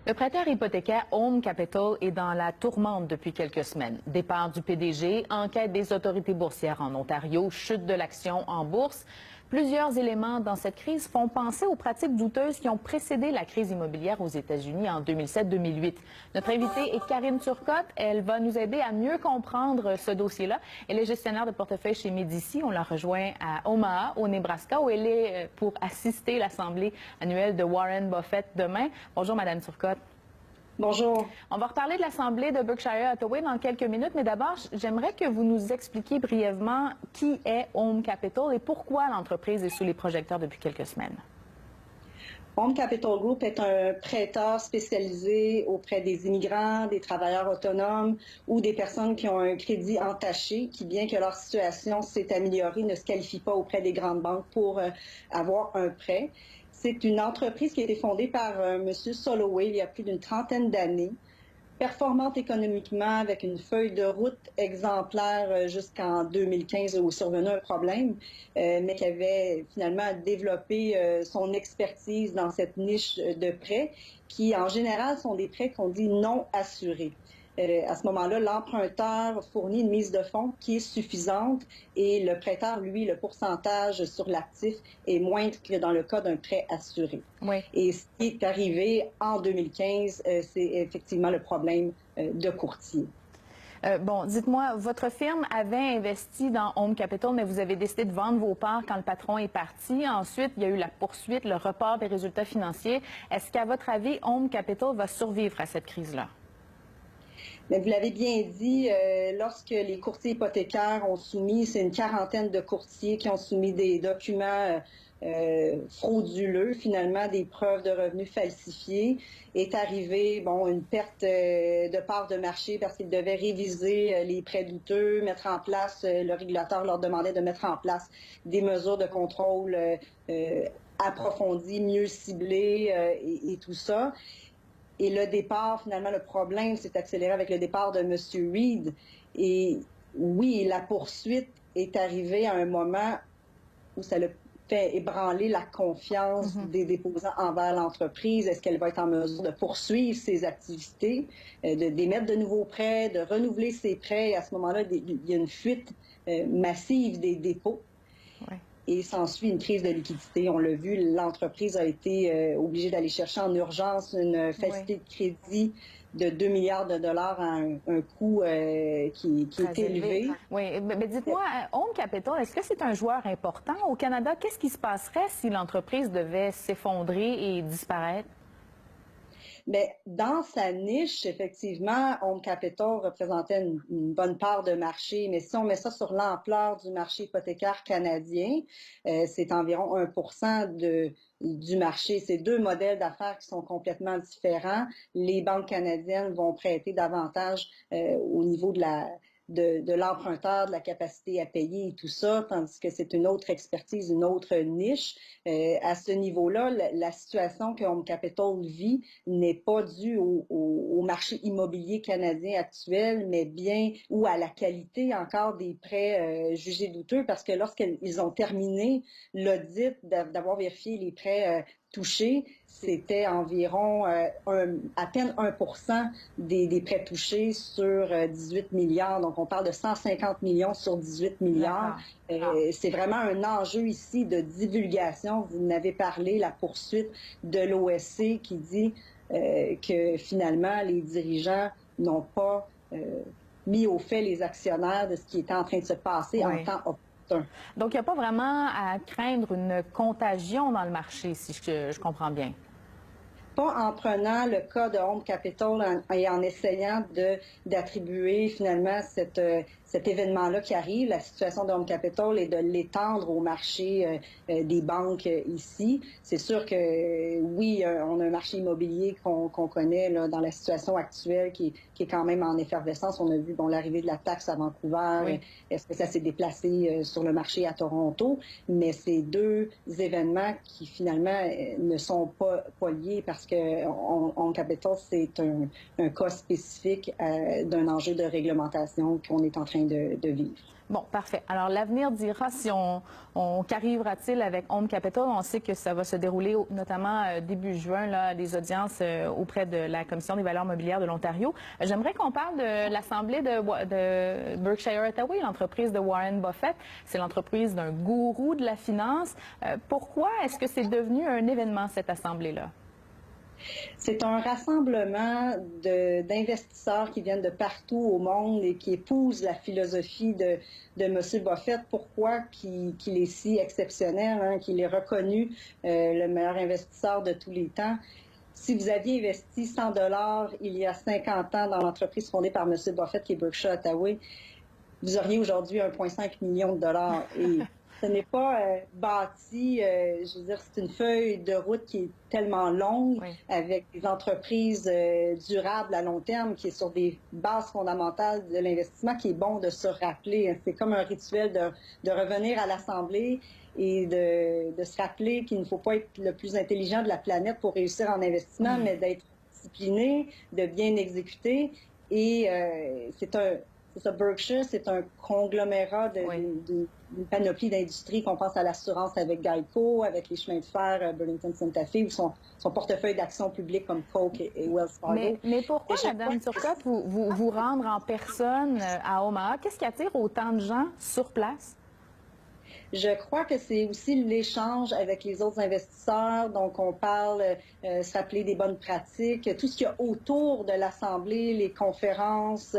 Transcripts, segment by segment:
Le prêteur hypothécaire Home Capital est dans la tourmente depuis quelques semaines. Départ du PDG, enquête des autorités boursières en Ontario, chute de l'action en bourse. Plusieurs éléments dans cette crise font penser aux pratiques douteuses qui ont précédé la crise immobilière aux États-Unis en 2007-2008. Notre invitée est Karine Turcotte. Elle va nous aider à mieux comprendre ce dossier-là. Elle est gestionnaire de portefeuille chez Médici. On la rejoint à Omaha, au Nebraska, où elle est pour assister l'assemblée annuelle de Warren Buffett demain. Bonjour, Madame Turcotte. Bonjour. On va reparler de l'Assemblée de Berkshire Hathaway dans quelques minutes, mais d'abord, j'aimerais que vous nous expliquiez brièvement qui est Home Capital et pourquoi l'entreprise est sous les projecteurs depuis quelques semaines. Home Capital Group est un prêteur spécialisé auprès des immigrants, des travailleurs autonomes ou des personnes qui ont un crédit entaché, qui, bien que leur situation s'est améliorée, ne se qualifient pas auprès des grandes banques pour avoir un prêt. C'est une entreprise qui a été fondée par M. Soloway il y a plus d'une trentaine d'années, performante économiquement avec une feuille de route exemplaire jusqu'en 2015 où survenait un problème, mais qui avait finalement développé son expertise dans cette niche de prêts qui, en général, sont des prêts qu'on dit non assurés. À ce moment-là, l'emprunteur fournit une mise de fonds qui est suffisante et le prêteur, lui, le pourcentage sur l'actif est moindre que dans le cas d'un prêt assuré. Oui. Et ce qui est arrivé en 2015, c'est effectivement le problème de courtier. Bon, dites-moi, votre firme avait investi dans Home Capital, mais vous avez décidé de vendre vos parts quand le patron est parti. Ensuite, il y a eu la poursuite, le report des résultats financiers. Est-ce qu'à votre avis, Home Capital va survivre à cette crise-là? Mais vous l'avez bien dit, lorsque les courtiers hypothécaires ont soumis, c'est une quarantaine de courtiers qui ont soumis des documents frauduleux, finalement des preuves de revenus falsifiées, est arrivé une perte de part de marché parce qu'ils devaient réviser les prêts douteux, mettre en place, le régulateur leur demandait de mettre en place des mesures de contrôle approfondies, mieux ciblées et tout ça. Et le départ, finalement, le problème s'est accéléré avec le départ de M. Reid. Et oui, la poursuite est arrivée à un moment où ça l'a fait ébranler la confiance des déposants envers l'entreprise. Est-ce qu'elle va être en mesure de poursuivre ses activités, d'émettre de nouveaux prêts, de renouveler ses prêts? Et à ce moment-là, il y a une fuite massive des dépôts. Ouais. Et s'ensuit une crise de liquidité. On l'a vu, l'entreprise a été obligée d'aller chercher en urgence une facilité de crédit de 2 milliards de dollars à un coût qui est élevé. Oui, mais dites-moi, Home Capital, est-ce que c'est un joueur important au Canada? Qu'est-ce qui se passerait si l'entreprise devait s'effondrer et disparaître? Mais dans sa niche, effectivement, Home Capital représentait une bonne part de marché. Mais si on met ça sur l'ampleur du marché hypothécaire canadien, c'est environ 1% du marché. C'est deux modèles d'affaires qui sont complètement différents. Les banques canadiennes vont prêter davantage au niveau de l'emprunteur, de la capacité à payer et tout ça, tandis que c'est une autre expertise, une autre niche. À ce niveau-là, la situation que Home Capital vit n'est pas due au marché immobilier canadien actuel, mais bien ou à la qualité encore des prêts jugés douteux, parce que lorsqu'ils ont terminé l'audit d'avoir vérifié les prêts touchés, c'était environ à peine 1% des prêts touchés sur 18 milliards. Donc, on parle de 150 millions sur 18 milliards. C'est vraiment un enjeu ici de divulgation. Vous en avez parlé, la poursuite de l'OSC qui dit que finalement, les dirigeants n'ont pas mis au fait les actionnaires de ce qui était en train de se passer en temps opportun. Donc, il n'y a pas vraiment à craindre une contagion dans le marché, si je comprends bien. Pas en prenant le cas de Home Capital et en essayant d'attribuer finalement cet événement-là qui arrive, la situation de Home Capital, et de l'étendre au marché des banques ici. C'est sûr que oui, on a un marché immobilier qu'on connaît là, dans la situation actuelle qui est quand même en effervescence. On a vu l'arrivée de la taxe à Vancouver. Oui. Est-ce que ça s'est déplacé sur le marché à Toronto? Mais c'est deux événements qui finalement ne sont pas liés parce que Home Capital, c'est un cas spécifique d'un enjeu de réglementation qu'on est en train train de vivre. Bon, parfait. Alors, l'avenir dira si qu'arrivera-t-il avec Home Capital. On sait que ça va se dérouler notamment début juin, là, des audiences auprès de la Commission des valeurs mobilières de l'Ontario. J'aimerais qu'on parle de l'assemblée de Berkshire Hathaway, l'entreprise de Warren Buffett. C'est l'entreprise d'un gourou de la finance. Pourquoi est-ce que c'est devenu un événement, cette assemblée-là? C'est un rassemblement d'investisseurs qui viennent de partout au monde et qui épousent la philosophie de M. Buffett. Pourquoi qu'il est si exceptionnel, hein, qu'il est reconnu le meilleur investisseur de tous les temps. Si vous aviez investi 100 $ il y a 50 ans dans l'entreprise fondée par M. Buffett, qui est Berkshire Hathaway, vous auriez aujourd'hui 1,5 million de dollars. Et ce n'est pas bâti, je veux dire, c'est une feuille de route qui est tellement longue, oui, avec des entreprises durables à long terme, qui est sur des bases fondamentales de l'investissement, qui est bon de se rappeler. C'est comme un rituel de revenir à l'Assemblée et de se rappeler qu'il ne faut pas être le plus intelligent de la planète pour réussir en investissement, mais d'être discipliné, de bien exécuter. Et c'est ça, Berkshire, c'est un conglomérat d'une panoplie d'industries, qu'on pense à l'assurance avec Geico, avec les chemins de fer, Burlington Santa Fe, ou son portefeuille d'actions publiques comme Coke et Wells Fargo. Mais pourquoi, Mme Turcotte, vous rendre en personne à Omaha? Qu'est-ce qui attire autant de gens sur place? Je crois que c'est aussi l'échange avec les autres investisseurs. Donc, on parle, se rappeler des bonnes pratiques, tout ce qu'il y a autour de l'Assemblée, les conférences,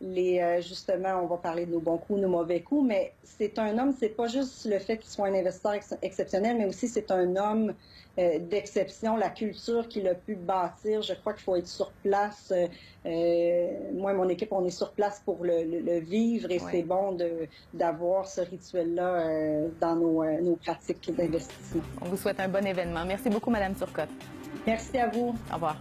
justement, on va parler de nos bons coups, nos mauvais coups, mais c'est un homme, c'est pas juste le fait qu'il soit un investisseur exceptionnel, mais aussi c'est un homme d'exception, la culture qu'il a pu bâtir. Je crois qu'il faut être sur place. Moi et mon équipe, on est sur place pour le vivre, et c'est bon d'avoir ce rituel-là dans nos pratiques d'investissement. On vous souhaite un bon événement. Merci beaucoup, Mme Turcotte. Merci à vous. Au revoir.